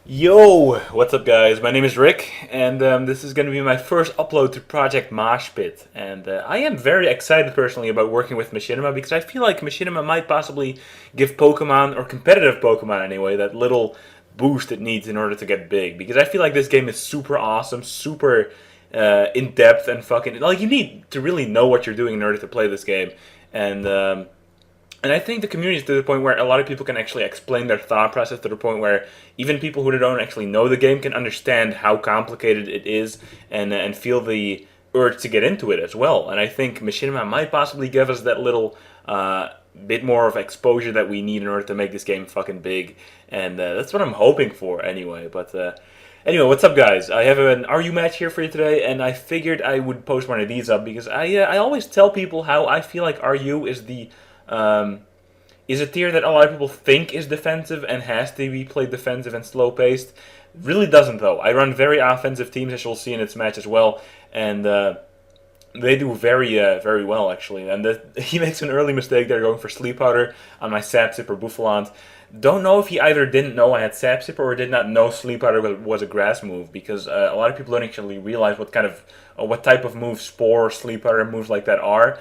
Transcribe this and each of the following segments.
Yo, what's up guys? My name is Rick, and this is going to be my first upload to Project MoshPit. And I am very excited personally about working with Machinima because I feel like Machinima might possibly give Pokemon, or competitive Pokemon anyway, that little boost it needs in order to get big. Because I feel like this game is super awesome, super in-depth, and fucking... Like, you need to really know what you're doing in order to play this game. And I think the community is to the point where a lot of people can actually explain their thought process to the point where even people who don't actually know the game can understand how complicated it is and feel the urge to get into it as well. And I think Machinima might possibly give us that little bit more of exposure that we need in order to make this game fucking big. And that's what I'm hoping for anyway. Anyway, what's up, guys? I have an RU match here for you today, and I figured I would post one of these up because I always tell people how I feel like RU um, is a tier that a lot of people think is defensive and has to be played defensive and slow paced. Really doesn't though. I run very offensive teams, as you'll see in its match as well, and they do very well actually. And he makes an early mistake there going for Sleep Powder on my Sap Sipper Buffalant. Don't know if he either didn't know I had Sap Sipper or did not know Sleep Powder was a grass move, because a lot of people don't actually realize what type of moves Spore, Sleep Powder, moves like that are,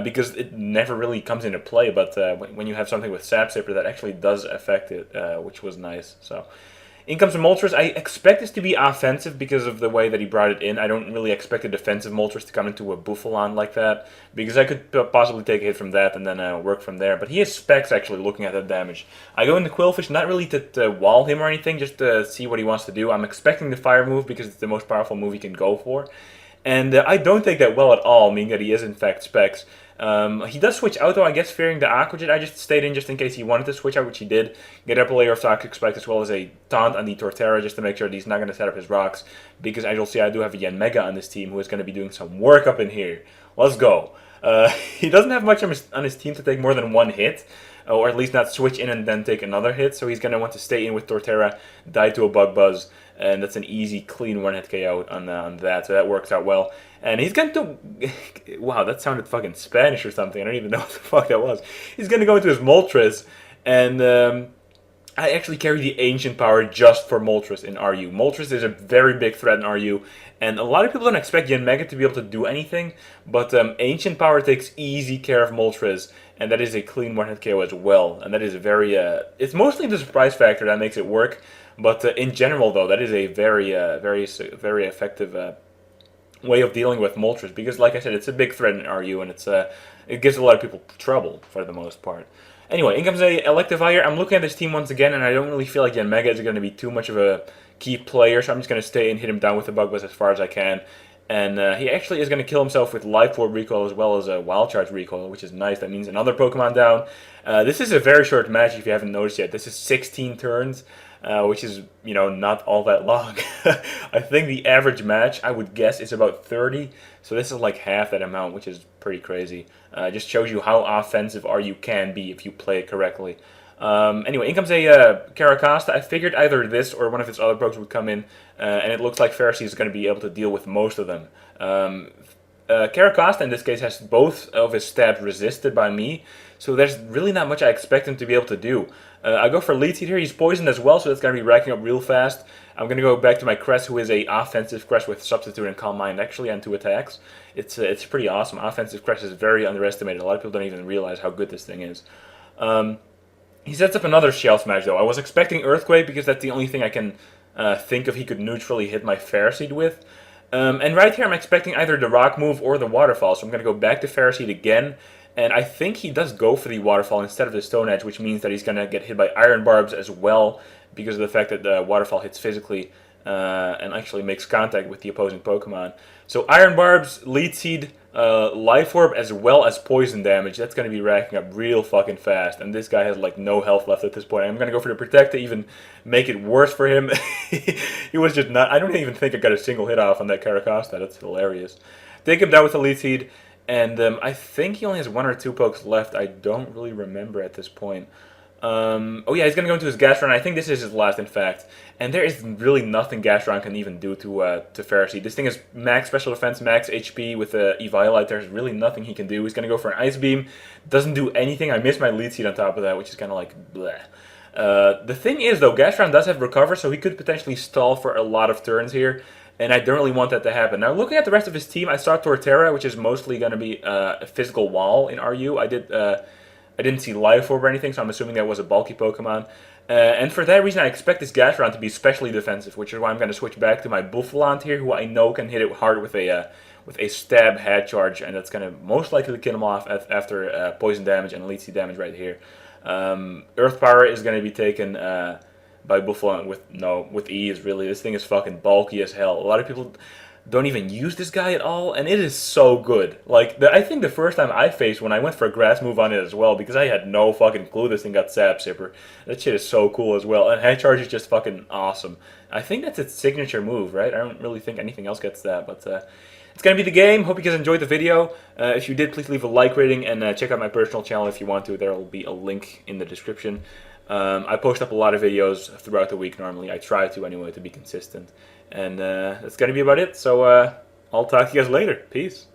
because it never really comes into play. But when you have something with Sap Sipper, that actually does affect it, which was nice. So. In comes the Moltres. I expect this to be offensive because of the way that he brought it in. I don't really expect a defensive Moltres to come into a Buffalant like that, because I could possibly take a hit from that and then work from there. But he has specs actually looking at that damage. I go into Quillfish not really to wall him or anything, just to see what he wants to do. I'm expecting the Fire move because it's the most powerful move he can go for. And I don't take that well at all, meaning that he is in fact specs. He does switch out though, I guess, fearing the Aqua Jet. I just stayed in just in case he wanted to switch out, which he did. Get up a layer of Toxic Spike as well as a Taunt on the Torterra just to make sure that he's not going to set up his rocks. Because as you'll see, I do have a Yanmega on this team who is going to be doing some work up in here. Let's go. He doesn't have much on his team to take more than one hit, or at least not switch in and then take another hit. So he's going to want to stay in with Torterra, die to a Bug Buzz, and that's an easy, clean one-hit KO on that. So that works out well. And he's going to... Wow, that sounded fucking Spanish or something. I don't even know what the fuck that was. He's going to go into his Moltres, and I actually carry the Ancient Power just for Moltres in RU. Moltres is a very big threat in RU, and a lot of people don't expect Yanmega to be able to do anything, but Ancient Power takes easy care of Moltres, and that is a clean one-hit KO as well. And that is a very... it's mostly the surprise factor that makes it work, but in general, though, that is a very effective way of dealing with Moltres, because, like I said, it's a big threat in RU, and it gives a lot of people trouble for the most part. Anyway, in comes a Electivire. I'm looking at this team once again, and I don't really feel like Yanmega is going to be too much of a key player, so I'm just going to stay and hit him down with the Bug Buzz as far as I can. And he actually is going to kill himself with Life Orb recoil as well as a Wild Charge recoil, which is nice. That means another Pokemon down. This is a very short match if you haven't noticed yet. This is 16 turns, which is, not all that long. I think the average match, I would guess, is about 30. So this is like half that amount, which is pretty crazy. Just shows you how offensive RU can be if you play it correctly. Anyway, in comes a Carracosta. I figured either this or one of its other pokes would come in, and it looks like Pharisee is going to be able to deal with most of them. Carracosta in this case has both of his stats resisted by me, so there's really not much I expect him to be able to do. I go for Lead Seed here. He's poisoned as well, so that's going to be racking up real fast. I'm going to go back to my Crest, who is a offensive Crest with Substitute and Calm Mind, actually, on 2 attacks. It's pretty awesome. Offensive Crest is very underestimated. A lot of people don't even realize how good this thing is. He sets up another Shell Smash, though. I was expecting Earthquake because that's the only thing I can think of he could neutrally hit my Pharisee with. And right here I'm expecting either the Rock move or the Waterfall, so I'm going to go back to Pharisee again. And I think he does go for the Waterfall instead of the Stone Edge, which means that he's going to get hit by Iron Barbs as well, because of the fact that the Waterfall hits physically and actually makes contact with the opposing Pokemon. So Iron Barbs, Lead Seed, Life Orb, as well as Poison damage. That's going to be racking up real fucking fast. And this guy has like no health left at this point. I'm going to go for the Protect to even make it worse for him. He was just not... I don't even think I got a single hit off on that Carracosta. That's hilarious. Take him down with the Lead Seed. And I think he only has 1 or 2 pokes left. I don't really remember at this point. Oh yeah, he's going to go into his Gastron. I think this is his last, in fact. And there is really nothing Gastron can even do to Pharisee. This thing is max special defense, max HP with Eviolite. There's really nothing he can do. He's going to go for an Ice Beam. Doesn't do anything. I missed my Lead Seed on top of that, which is kind of like bleh. The thing is, though, Gastron does have Recover, so he could potentially stall for a lot of turns here, and I don't really want that to happen. Now, looking at the rest of his team, I saw Torterra, which is mostly going to be a physical wall in RU. I didn't see Life Orb or anything, so I'm assuming that was a bulky Pokemon. And for that reason, I expect this Gastron to be especially defensive, which is why I'm going to switch back to my Bouffalant here, who I know can hit it hard with a stab head charge, and that's going to most likely kill him off after poison damage and leech seed damage right here. Earth Power is going to be taken by Bouffalant with ease, really. This thing is fucking bulky as hell. A lot of people don't even use this guy at all, and it is so good. Like, I think the first time I faced when I went for a grass move on it as well, because I had no fucking clue this thing got Sap Sipper. That shit is so cool as well, and Head Charge is just fucking awesome. I think that's its signature move, right? I don't really think anything else gets that, but it's gonna be the game. Hope you guys enjoyed the video. If you did, please leave a like rating, and check out my personal channel if you want to. There will be a link in the description. I post up a lot of videos throughout the week normally. I try to anyway, to be consistent. And that's going to be about it. So I'll talk to you guys later. Peace.